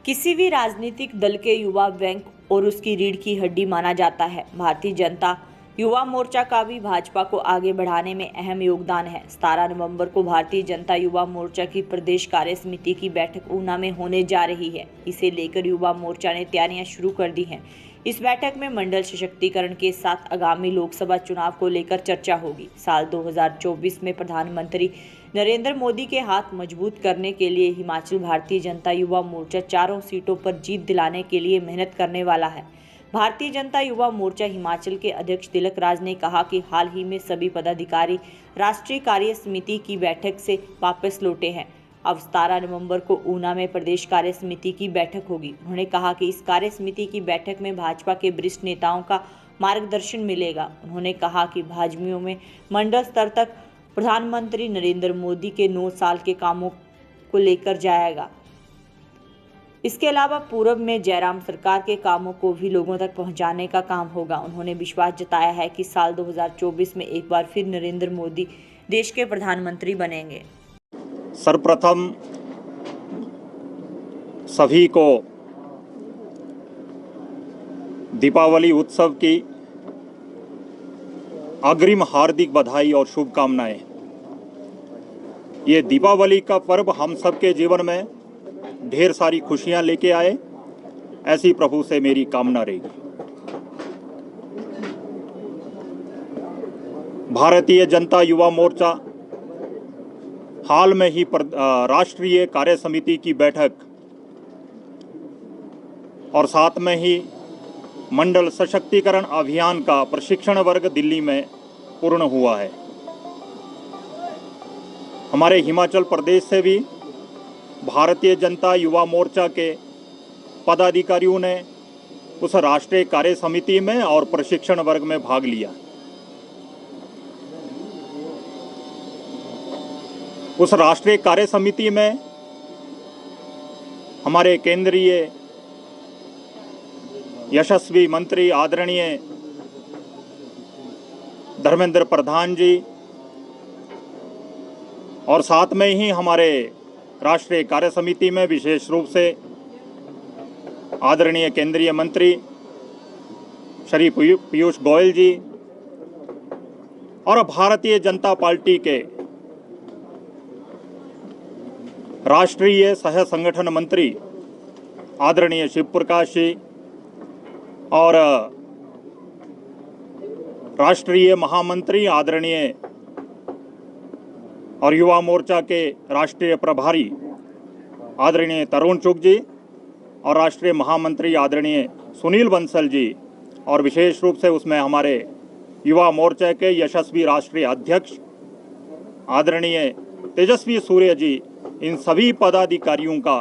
किसी भी राजनीतिक दल के युवा बैंक और उसकी रीढ़ की हड्डी माना जाता है। भारतीय जनता युवा मोर्चा का भी भाजपा को आगे बढ़ाने में अहम योगदान है। 17 नवंबर को भारतीय जनता युवा मोर्चा की प्रदेश कार्य समिति की बैठक ऊना में होने जा रही है। इसे लेकर युवा मोर्चा ने तैयारियां शुरू कर दी हैं। इस बैठक में मंडल सशक्तिकरण के साथ आगामी लोकसभा चुनाव को लेकर चर्चा होगी। साल 2024 में प्रधानमंत्री नरेंद्र मोदी के हाथ मजबूत करने के लिए हिमाचल भारतीय जनता युवा मोर्चा चारों सीटों पर जीत दिलाने के लिए मेहनत करने वाला है। भारतीय जनता युवा मोर्चा हिमाचल के अध्यक्ष तिलक राज ने कहा कि हाल ही में सभी पदाधिकारी राष्ट्रीय कार्य समिति की बैठक से वापस लौटे हैं। अब 17 नवंबर को ऊना में प्रदेश कार्य समिति की बैठक होगी। उन्होंने कहा कि इस कार्य समिति की बैठक में भाजपा के वरिष्ठ नेताओं का मार्गदर्शन मिलेगा। उन्होंने कहा कि भाजपाइयों में मंडल स्तर तक प्रधानमंत्री नरेंद्र मोदी के 9 साल के कामों को लेकर जाएगा। इसके अलावा पूर्व में जयराम सरकार के कामों को भी लोगों तक पहुंचाने का काम होगा। उन्होंने विश्वास जताया है कि साल 2024 में एक बार फिर नरेंद्र मोदी देश के प्रधानमंत्री बनेंगे। सर्वप्रथम सभी को दीपावली उत्सव की अग्रिम हार्दिक बधाई और शुभकामनाएं। ये दीपावली का पर्व हम सबके जीवन में ढेर सारी खुशियां लेके आए, ऐसी प्रभु से मेरी कामना रहेगी। भारतीय जनता युवा मोर्चा हाल में ही राष्ट्रीय कार्य समिति की बैठक और साथ में ही मंडल सशक्तिकरण अभियान का प्रशिक्षण वर्ग दिल्ली में पूर्ण हुआ है। हमारे हिमाचल प्रदेश से भी भारतीय जनता युवा मोर्चा के पदाधिकारियों ने उस राष्ट्रीय कार्य समिति में और प्रशिक्षण वर्ग में भाग लिया। उस राष्ट्रीय कार्य समिति में हमारे केंद्रीय यशस्वी मंत्री आदरणीय धर्मेंद्र प्रधान जी और साथ में ही हमारे राष्ट्रीय कार्य समिति में विशेष रूप से आदरणीय केंद्रीय मंत्री श्री पीयूष गोयल जी और भारतीय जनता पार्टी के राष्ट्रीय सह संगठन मंत्री आदरणीय शिव प्रकाश जी और राष्ट्रीय महामंत्री आदरणीय और युवा मोर्चा के राष्ट्रीय प्रभारी आदरणीय तरुण चुग जी और राष्ट्रीय महामंत्री आदरणीय सुनील बंसल जी और विशेष रूप से उसमें हमारे युवा मोर्चा के यशस्वी राष्ट्रीय अध्यक्ष आदरणीय तेजस्वी सूर्य जी, इन सभी पदाधिकारियों का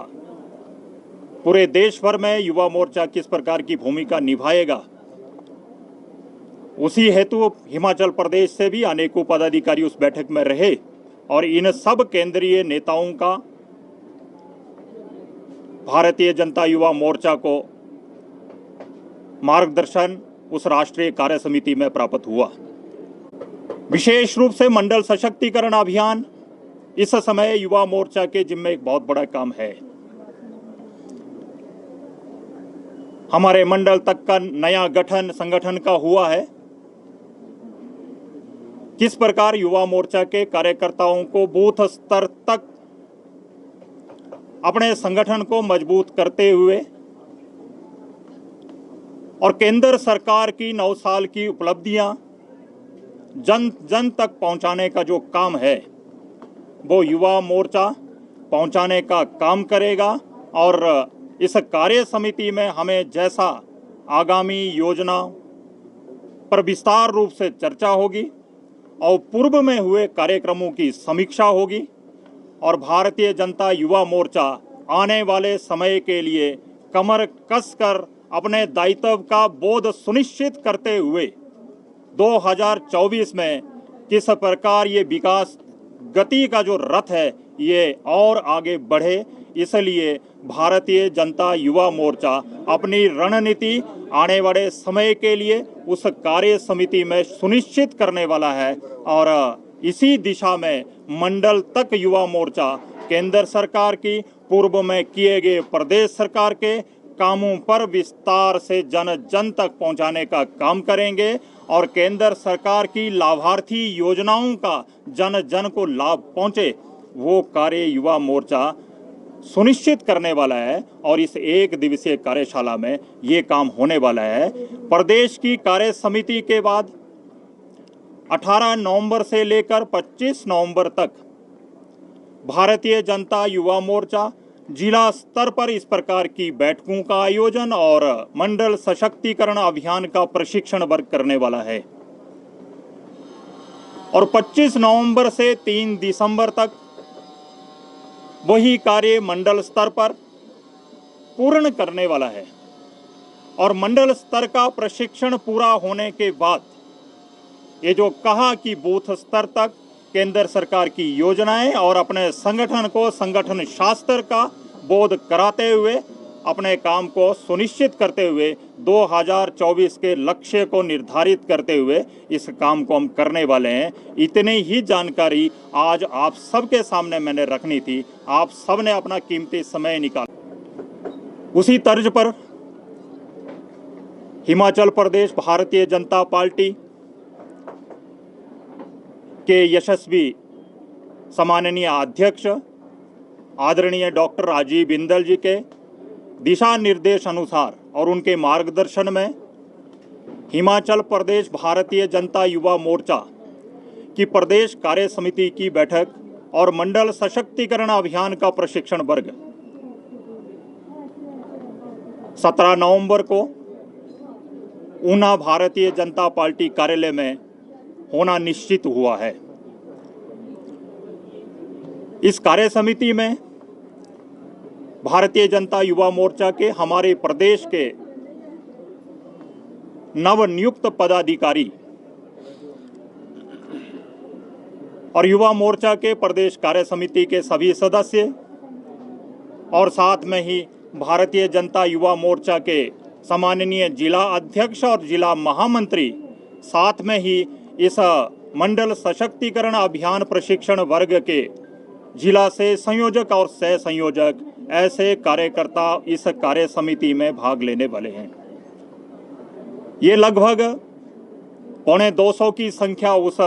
पूरे देश भर में युवा मोर्चा किस प्रकार की भूमिका निभाएगा, उसी हेतु हिमाचल प्रदेश से भी अनेकों पदाधिकारी उस बैठक में रहे और इन सब केंद्रीय नेताओं का भारतीय जनता युवा मोर्चा को मार्गदर्शन उस राष्ट्रीय कार्य समिति में प्राप्त हुआ। विशेष रूप से मंडल सशक्तिकरण अभियान इस समय युवा मोर्चा के जिम्मे एक बहुत बड़ा काम है। हमारे मंडल तक का नया गठन संगठन का हुआ है। किस प्रकार युवा मोर्चा के कार्यकर्ताओं को बूथ स्तर तक अपने संगठन को मजबूत करते हुए और केंद्र सरकार की 9 साल की उपलब्धियां जन जन तक पहुंचाने का जो काम है वो युवा मोर्चा पहुंचाने का काम करेगा। और इस कार्य समिति में हमें जैसा आगामी योजना पर विस्तार रूप से चर्चा होगी और पूर्व में हुए कार्यक्रमों की समीक्षा होगी और भारतीय जनता युवा मोर्चा आने वाले समय के लिए कमर कसकर अपने दायित्व का बोध सुनिश्चित करते हुए 2024 में किस प्रकार ये विकास गति का जो रथ है ये और आगे बढ़े, इसलिए भारतीय जनता युवा मोर्चा अपनी रणनीति आने वाले समय के लिए उस कार्य समिति में सुनिश्चित करने वाला है और इसी दिशा में मंडल तक युवा मोर्चा केंद्र सरकार की पूर्व में किए गए प्रदेश सरकार के कामों पर विस्तार से जन जन तक पहुंचाने का काम करेंगे और केंद्र सरकार की लाभार्थी योजनाओं का जन जन को लाभ पहुंचे वो कार्य युवा मोर्चा सुनिश्चित करने वाला है। और इस एक दिवसीय कार्यशाला में ये काम होने वाला है। प्रदेश की कार्य समिति के बाद 18 नवंबर से लेकर 25 नवंबर तक भारतीय जनता युवा मोर्चा जिला स्तर पर इस प्रकार की बैठकों का आयोजन और मंडल सशक्तिकरण अभियान का प्रशिक्षण वर्ग करने वाला है। और 25 नवंबर से 3 दिसंबर तक वही कार्य मंडल स्तर पर पूर्ण करने वाला है। और मंडल स्तर का प्रशिक्षण पूरा होने के बाद ये जो कहा कि बूथ स्तर तक केंद्र सरकार की योजनाएं और अपने संगठन को संगठन शास्त्र का बोध कराते हुए अपने काम को सुनिश्चित करते हुए 2024 के लक्ष्य को निर्धारित करते हुए इस काम को हम करने वाले हैं। इतनी ही जानकारी आज आप सबके सामने मैंने रखनी थी। आप सब ने अपना कीमती समय निकाला। उसी तर्ज पर हिमाचल प्रदेश भारतीय जनता पार्टी के यशस्वी सम्माननीय अध्यक्ष आदरणीय डॉक्टर राजीव बिंदल जी के दिशा निर्देश अनुसार और उनके मार्गदर्शन में हिमाचल प्रदेश भारतीय जनता युवा मोर्चा की प्रदेश कार्य समिति की बैठक और मंडल सशक्तिकरण अभियान का प्रशिक्षण वर्ग 17 नवंबर को ऊना भारतीय जनता पार्टी कार्यालय में होना निश्चित हुआ है। इस कार्य समिति में भारतीय जनता युवा मोर्चा के हमारे प्रदेश के नवनियुक्त पदाधिकारी और युवा मोर्चा के प्रदेश कार्य समिति के सभी सदस्य और साथ में ही भारतीय जनता युवा मोर्चा के सम्माननीय जिला अध्यक्ष और जिला महामंत्री, साथ में ही इस मंडल सशक्तिकरण अभियान प्रशिक्षण वर्ग के जिला से संयोजक और सह संयोजक ऐसे कार्यकर्ता इस कार्य समिति में भाग लेने वाले हैं। ये लगभग 250 की संख्या उस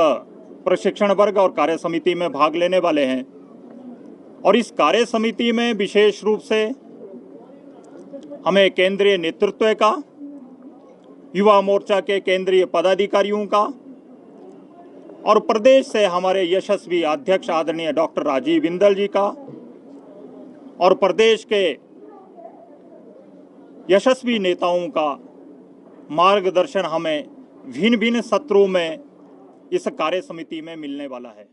प्रशिक्षण वर्ग और कार्य समिति में भाग लेने वाले हैं। और इस कार्य समिति में विशेष रूप से हमें केंद्रीय नेतृत्व का, युवा मोर्चा के केंद्रीय पदाधिकारियों का और प्रदेश से हमारे यशस्वी अध्यक्ष आदरणीय डॉक्टर राजीव बिंदल जी का और प्रदेश के यशस्वी नेताओं का मार्गदर्शन हमें भिन्न भिन्न सत्रों में इस कार्य समिति में मिलने वाला है।